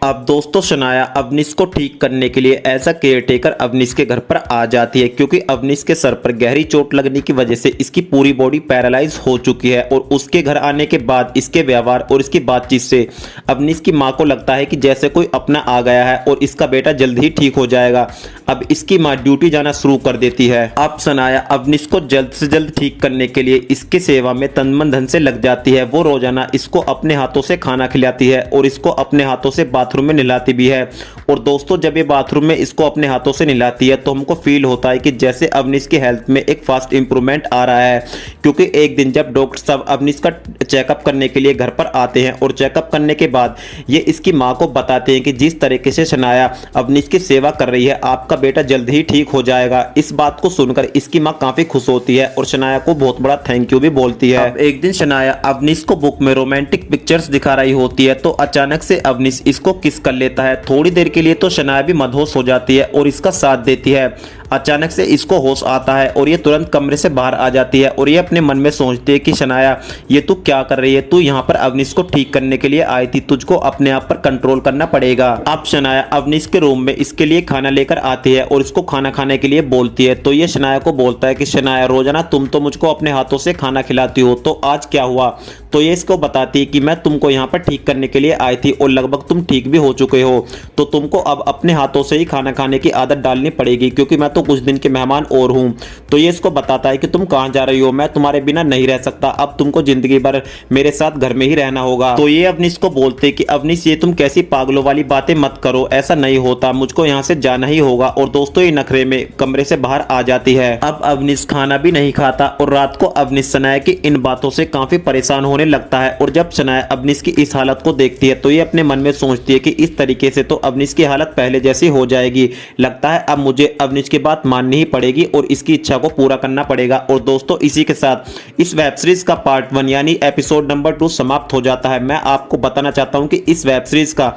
अब दोस्तों शनाया अवनीश को ठीक करने के लिए एज अ केयरटेकर अवनीश के घर पर आ जाती है, क्योंकि अवनीश के सर पर गहरी चोट लगने की वजह से इसकी पूरी बॉडी पैरालाइज हो चुकी है। और उसके घर आने के बाद इसके व्यवहार और इसकी बातचीत से अवनीश की मां को लगता है कि जैसे कोई अपना आ गया है और इसका बेटा जल्द ही ठीक हो जाएगा। अब इसकी मां ड्यूटी जाना शुरू कर देती है। अब शनाया अवनीश को जल्द से जल्द ठीक करने के लिए इसकी सेवा में तन मन धन से लग जाती है। वो रोजाना इसको अपने हाथों से खाना खिलाती है और इसको अपने हाथों से बाथरूम में नहलाती भी है। और दोस्तों जब ये बाथरूम में इसको अपने हाथों से नहलाती है तो हमको फील होता है कि जैसे अवनीश की हेल्थ में एक फास्ट इंप्रूवमेंट आ रहा है, क्योंकि एक दिन जब डॉक्टर साहब अवनीश का चेकअप करने के लिए घर पर आते हैं और चेकअप करने के बाद ये इसकी मां को बताते हैं कि जिस तरीके से शनाया अवनीश की सेवा कर रही है आपका बेटा जल्द ही ठीक हो जाएगा। इस बात को सुनकर इसकी मां काफी खुश होती है और शनाया को बहुत बड़ा थैंक यू भी बोलती है। अब एक दिन शनाया अवनीश को बुक में रोमांटिक पिक्चर्स दिखा रही होती है तो अचानक से अवनीश इसको किस कर लेता है। थोड़ी देर के लिए तो शनाया भी मदहोश हो जाती है और इसका साथ देती है। अचानक से इसको होश आता है और ये तुरंत कमरे से बाहर आ जाती है और ये अपने मन में सोचती है कि शनाया ये तू क्या कर रही है, तू यहाँ पर अवनीश को ठीक करने के लिए आई थी, तुझको अपने आप पर कंट्रोल करना पड़ेगा। अब शनाया अवनीश के रूम में इसके लिए खाना लेकर आती है और इसको खाना खाने के लिए बोलती है। तो ये शनाया को बोलता है कि शनाया रोजाना तुम तो मुझको अपने हाथों से खाना खिलाती हो, तो आज क्या हुआ। तो ये इसको बताती है कि मैं तुमको यहाँ पर ठीक करने के लिए आई थी और लगभग तुम ठीक भी हो चुके हो, तो तुमको अब अपने हाथों से ही खाना खाने की आदत डालनी पड़ेगी, क्योंकि मैं तो कुछ दिन के मेहमान और हूं। तो ये इसको बताता है कि तुम कहां जा रही हो, मैं तुम्हारे बिना नहीं रह सकता, अब तुमको जिंदगी भर मेरे साथ घर में ही रहना होगा। तो ये अवनीश को बोलते कि अवनीश ये तुम कैसी पागलों वाली बातें मत करो, ऐसा नहीं होता, मुझको यहां से जाना ही होगा। और दोस्तों ये नखरे में कमरे से बाहर आ जाती है। अब अवनीश खाना भी नहीं खाता और रात को अवनीश शनाया की इन बातों से काफी परेशान होने लगता है। और जब शनाया अवनीश की इस हालत को देखती है तो ये अपने मन में सोचती है कि इस तरीके से तो अवनीश की हालत पहले जैसी हो जाएगी, लगता है अब मुझे अवनीश की बात माननी ही पड़ेगी और इसकी इच्छा को पूरा करना पड़ेगा। और दोस्तों इसी के साथ इस वेब सीरीज का पार्ट 1 यानी एपिसोड नंबर 2 समाप्त हो जाता है। मैं आपको बताना चाहता हूं कि इस वेब सीरीज का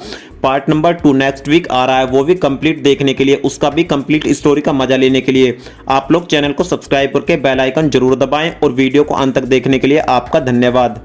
पार्ट नंबर 2 नेक्स्ट वीक आ रहा है, वो भी कंप्लीट देखने के लिए, उसका भी कंप्लीट स्टोरी का मजा लेने के लिए आप लोग चैनल को सब्सक्राइब करके बेल आइकन जरूर दबाएं और वीडियो को अंत तक देखने के लिए आपका धन्यवाद।